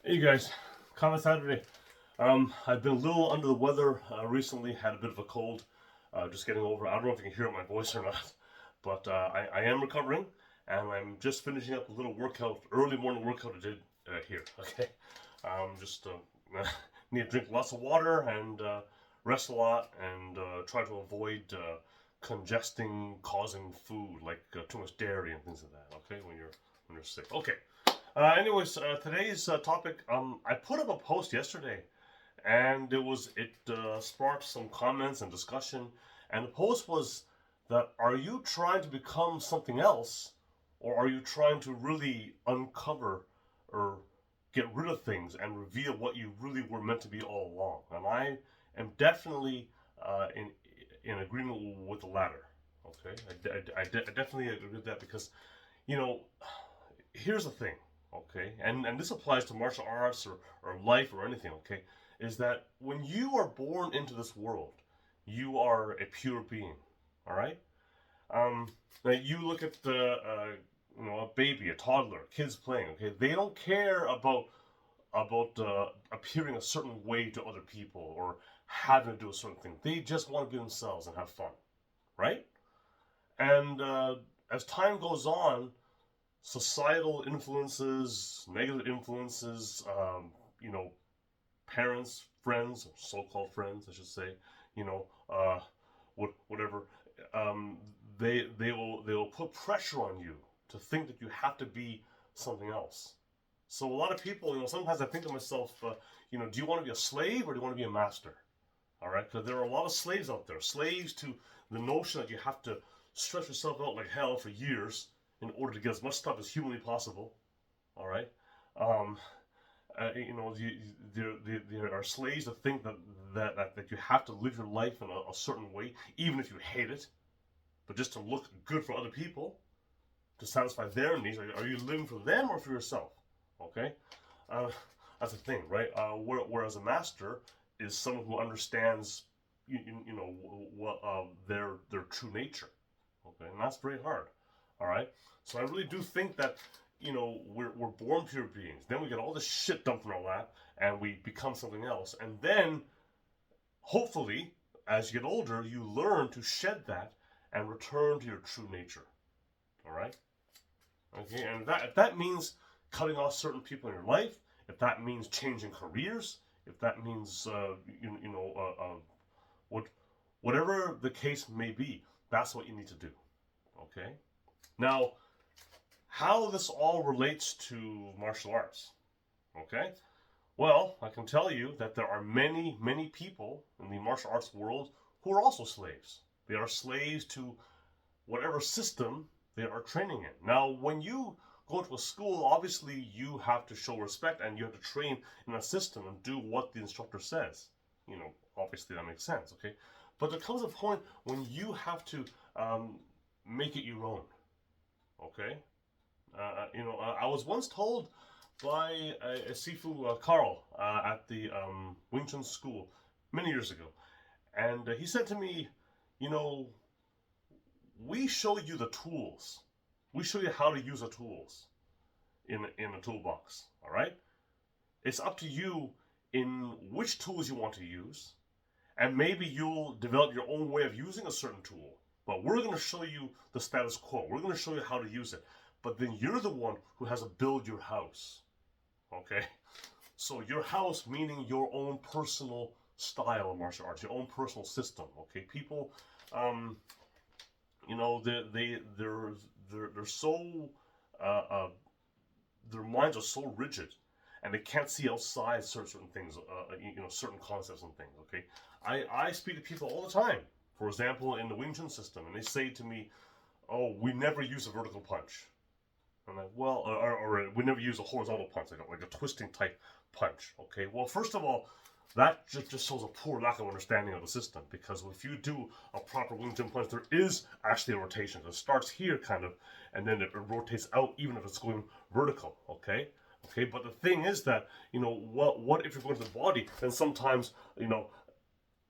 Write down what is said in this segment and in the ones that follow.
Hey guys, Common Saturday. I've been a little under the weather recently, had a bit of a cold, just getting over. I don't know if you can hear my voice or not, but I am recovering, and I'm just finishing up a little workout, early morning workout I did here. Okay, just need to drink lots of water and rest a lot, and try to avoid congesting, causing food like too much dairy and things like that. Okay, when you're sick. Okay. Today's topic. I put up a post yesterday, and it sparked some comments and discussion. And the post was that are you trying to become something else, or are you trying to really uncover or get rid of things and reveal what you really were meant to be all along? And I am definitely in agreement with the latter. Okay, I definitely agree with that because you know here's the thing, okay, and this applies to martial arts or life or anything, okay, is that when you are born into this world, you are a pure being, all right? Um, now you look at a baby, a toddler, kids playing, okay, they don't care about appearing a certain way to other people or having to do a certain thing. They just want to be themselves and have fun, right? And as time goes on, societal influences, negative influences, you know, parents, friends, or so-called friends, I should say, you know, whatever, um, they will put pressure on you to think that you have to be something else. So a lot of people, sometimes I think to myself, do you want to be a slave or do you want to be a master? All right, because there are a lot of slaves out there, slaves to the notion that you have to stretch yourself out like hell for years in order to get as much stuff as humanly possible. All right, um, there are slaves that think that you have to live your life in a certain way, even if you hate it, but just to look good for other people, to satisfy their needs. Are you living for them or for yourself? Okay, uh, that's the thing, right? Whereas a master is someone who understands, what their true nature. Okay, and that's very hard. All right, so I really do think that we're born pure beings. Then we get all this shit dumped in our lap, and we become something else. And then, hopefully, as you get older, you learn to shed that and return to your true nature. All right. Okay, and if that means cutting off certain people in your life, if that means changing careers, if that means what whatever the case may be, that's what you need to do. Okay. Now, how this all relates to martial arts. Okay. Well, I can tell you that there are many, many people in the martial arts world who are also slaves. They are slaves to whatever system they are training in. Now, when you go to a school, obviously you have to show respect and you have to train in a system and do what the instructor says. Obviously that makes sense, okay? But there comes a point when you have to make it your own, okay? I was once told by a Sifu Carl at the Wing Chun school many years ago, and he said to me, you know, we show you the tools. We show you how to use the tools in a toolbox. All right. It's up to you in which tools you want to use, and maybe you'll develop your own way of using a certain tool. But we're going to show you the status quo. We're going to show you how to use it. But then you're the one who has to build your house. Okay. So your house meaning your own personal style of martial arts, your own personal system. Okay. People, um, they're so uh, uh, their minds are so rigid and they can't see outside certain things, certain concepts and things. Okay, I speak to people all the time. For example, in the Wing Chun system, and they say to me, "Oh, we never use a vertical punch." I'm like, well, or we never use a horizontal punch, like a twisting type punch. Okay, well, first of all, that just shows a poor lack of understanding of the system, because if you do a proper Wing Chun punch, there is actually a rotation. It starts here, kind of, and then it rotates out, even if it's going vertical. Okay, but the thing is that what if you're going to the body? Then sometimes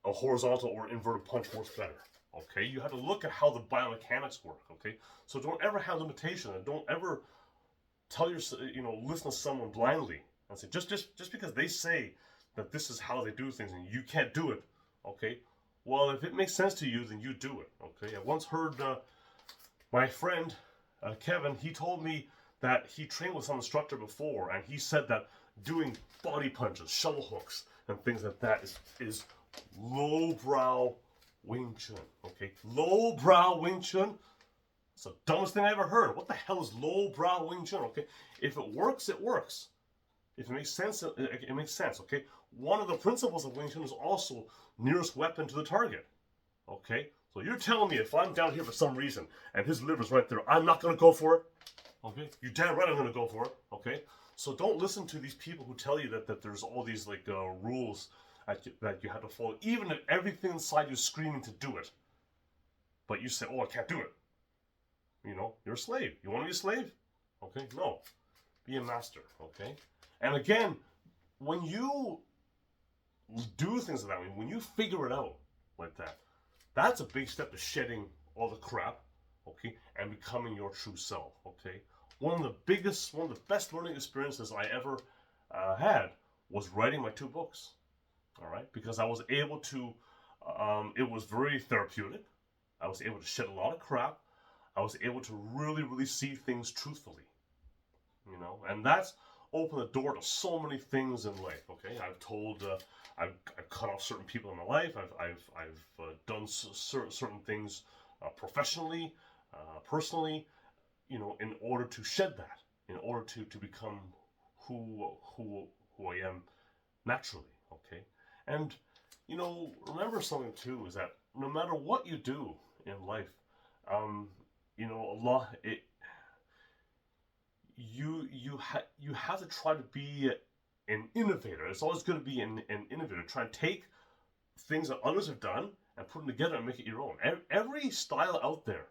a horizontal or inverted punch works better. Okay, you have to look at how the biomechanics work. Okay, so don't ever have limitation, and don't ever tell your listen to someone blindly And say just because they say that this is how they do things and you can't do it, okay? Well, if it makes sense to you, then you do it, okay? I once heard my friend Kevin. He told me that he trained with some instructor before, and he said that doing body punches, shovel hooks, and things like that is lowbrow Wing Chun, okay? Lowbrow Wing Chun. It's the dumbest thing I ever heard. What the hell is lowbrow Wing Chun, okay? If it works, it works. If it makes sense, it makes sense, okay? One of the principles of Wing Chun is also nearest weapon to the target, okay? So you're telling me if I'm down here for some reason and his liver's right there, I'm not going to go for it, okay? You're damn right I'm going to go for it, okay? So don't listen to these people who tell you that there's all these like rules that you have to follow, even if everything inside you is screaming to do it. But you say, oh, I can't do it. You know, you're a slave. You want to be a slave? Okay, no. Be a master, okay? And again, when you do things like that, when you figure it out like that, that's a big step to shedding all the crap, okay, and becoming your true self, okay? One of the best learning experiences I ever had was writing my 2 books, all right? Because I was able to, it was very therapeutic. I was able to shed a lot of crap. I was able to really, really see things truthfully, you know? And that's opened the door to so many things in life, okay? I've cut off certain people in my life. I've done certain things professionally, personally, you know, in order to shed that, in order to become who I am naturally, okay? And, you know, remember something too, is that no matter what you do in life, you know, you have to try to be an innovator. It's always going to be an innovator. Try and take things that others have done and put them together and make it your own. Every style out there,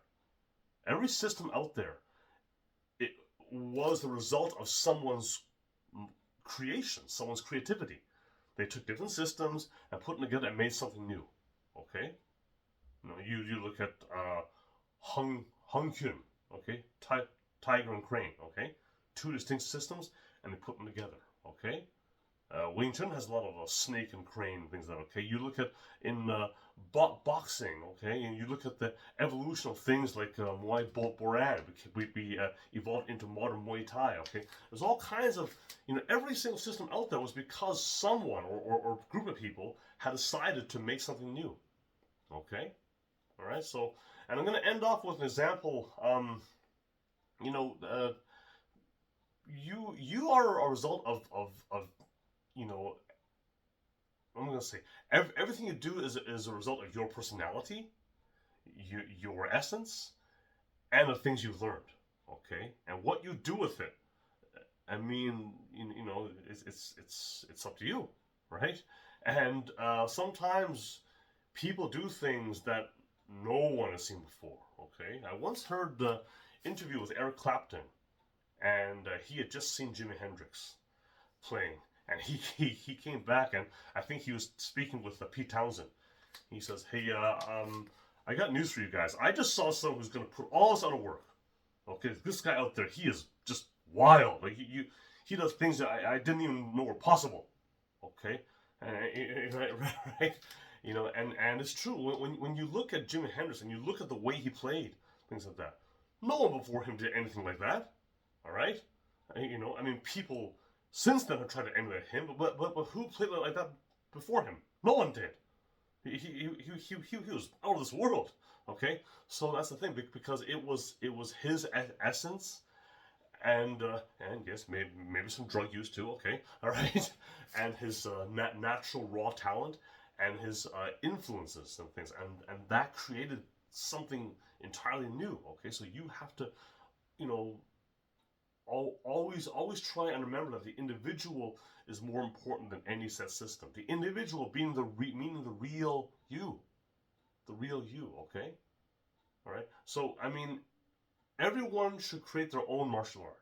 every system out there, it was the result of someone's creation, someone's creativity. They took different systems and put them together and made something new. Okay? You know, you look at Hung Kyun, okay? Tiger and Crane, okay? 2 distinct systems, and they put them together, okay? Wing Chun has a lot of snake and crane things like that, okay? You look at in boxing, okay? And you look at the evolution of things like Muay Boran, we evolved into modern Muay Thai, okay? There's all kinds of, you know, every single system out there was because someone or group of people had decided to make something new, okay? All right, so, and I'm going to end off with an example. You know, you are a result of you know, I'm going to say everything you do is a result of your personality, your essence, and the things you've learned. Okay, and what you do with it, I mean, you know, it's up to you, right? And sometimes people do things that no one has seen before, okay? I once heard the interview with Eric Clapton, and he had just seen Jimi Hendrix playing, and he came back, and I think he was speaking with Pete Townsend. He says, hey, I got news for you guys. I just saw someone who's going to put all this out of work, okay? This guy out there, he is just wild. Like, he does things that I didn't even know were possible, okay? Right? You know, and it's true. When you look at Jimi Hendrix and you look at the way he played, things like that, no one before him did anything like that. All right? You know, I mean, people since then have tried to emulate him, but who played like that before him? No one did. He was out of this world. Okay? So that's the thing, because it was his essence, and yes, maybe some drug use too. Okay, all right, and his natural raw talent and his influences and things, and that created something entirely new. Okay, so you have to, you know, always try and remember that the individual is more important than any set system. The individual being meaning the real you, Okay, all right. So I mean, everyone should create their own martial art.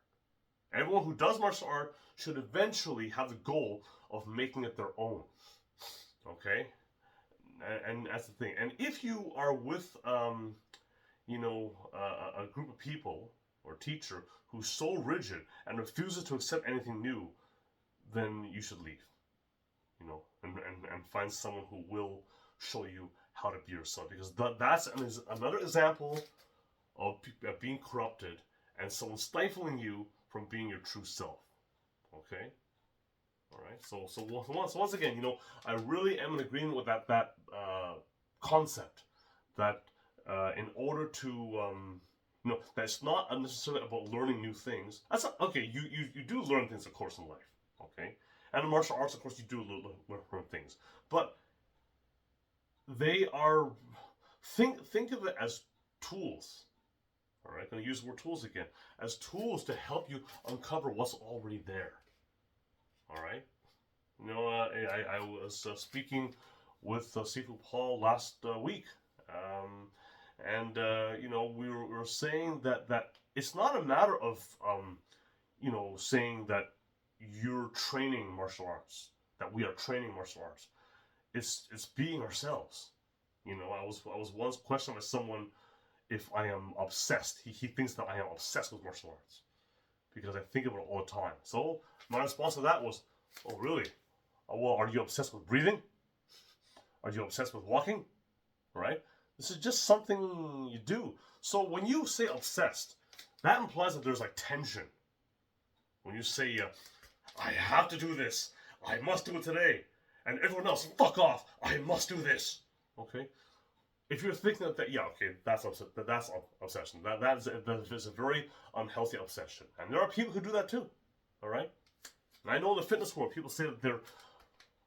Everyone who does martial art should eventually have the goal of making it their own. Okay, and that's the thing. And if you are with, you know, a group of people or teacher who's so rigid and refuses to accept anything new, then you should leave. And find someone who will show you how to be yourself. Because that's another example of being corrupted and someone stifling you from being your true self. Okay? Alright? So once again, I really am in agreement with that concept that in order to that's not necessarily about learning new things. That's not, okay. You do learn things, of course, in life. Okay, and in martial arts, of course, you do learn things, but they are think of it as tools. All right, I'm going to use the word tools again, as tools to help you uncover what's already there. All right, I was speaking with Sifu Paul last week. And we were saying that it's not a matter of saying that you're training martial arts, that we are training martial arts. It's being ourselves. I was once questioned by someone if I am obsessed. He thinks that I am obsessed with martial arts because I think of it all the time. So my response to that was, "Oh, really? Well, are you obsessed with breathing? Are you obsessed with walking? Right? This is just something you do." So when you say obsessed, that implies that there's like tension. When you say, "I have to do this. I must do it today," and everyone else, "Fuck off. I must do this." Okay. If you're thinking that, yeah, okay, that's obsession. That is a very unhealthy obsession, and there are people who do that too. All right. And I know in the fitness world, people say that they're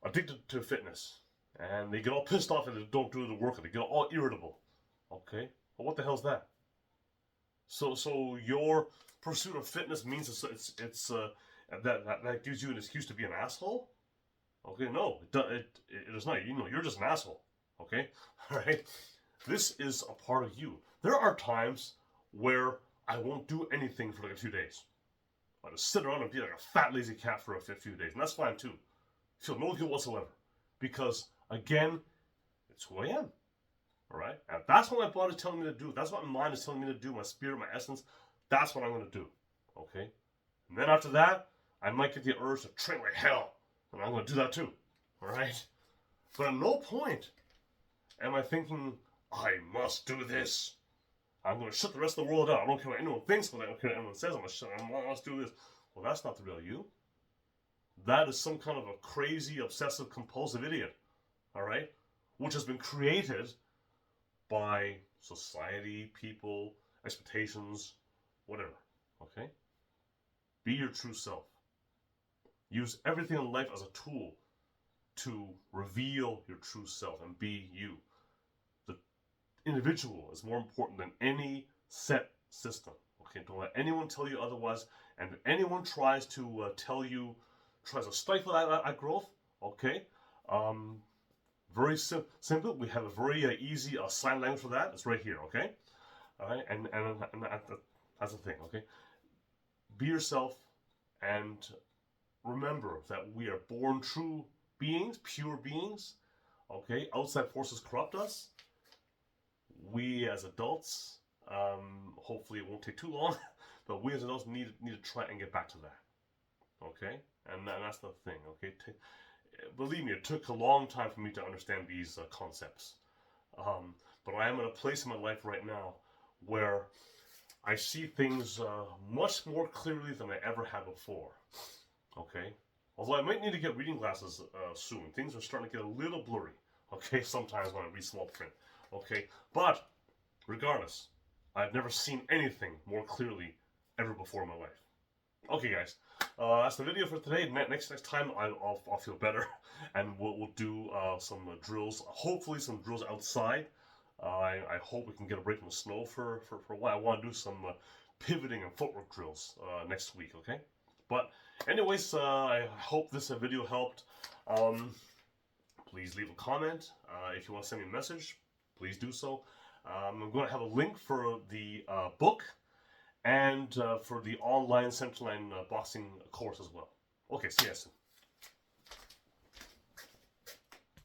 addicted to fitness. And they get all pissed off and they don't do the work. They get all irritable. Okay? Well, what the hell's that? So your pursuit of fitness means that gives you an excuse to be an asshole? Okay, no, it is not. You're just an asshole. Okay? Alright? This is a part of you. There are times where I won't do anything for like a few days. I'll just sit around and be like a fat lazy cat for a few days. And that's fine too. Feel no guilt whatsoever. Because again, it's who I am. Alright? And that's what my body is telling me to do. That's what my mind is telling me to do. My spirit, my essence. That's what I'm going to do. Okay? And then after that, I might get the urge to train like hell. And I'm going to do that too. Alright? But at no point am I thinking, I must do this. I'm going to shut the rest of the world out. I don't care what anyone thinks. I don't care what anyone says. I must do this. Well, that's not the real you. That is some kind of a crazy, obsessive, compulsive idiot. Alright? Which has been created by society, people, expectations, whatever. Okay? Be your true self. Use everything in life as a tool to reveal your true self and be you. The individual is more important than any set system. Okay? Don't let anyone tell you otherwise. And if anyone tries to tries to stifle that growth, okay? Very simple. We have a very easy sign language for that. It's right here, okay? All right, and that's the thing, okay? Be yourself, and remember that we are born true beings, pure beings, okay? Outside forces corrupt us. We as adults, hopefully it won't take too long, but we as adults need to try and get back to that, okay? And that's the thing, okay? Believe me, it took a long time for me to understand these concepts. But I am in a place in my life right now where I see things much more clearly than I ever had before. Okay? Although I might need to get reading glasses soon. Things are starting to get a little blurry. Okay? Sometimes when I read small print. Okay? But, regardless, I've never seen anything more clearly ever before in my life. Okay, guys. That's the video for today. Next time I'll feel better, and we'll do some drills. Hopefully some drills outside. I hope we can get a break from the snow for a while. I want to do some pivoting and footwork drills next week. Okay. But anyways, I hope this video helped. Please leave a comment. If you want to send me a message, please do so. I'm going to have a link for the book. And for the online Centerline boxing course as well. Okay, see you soon.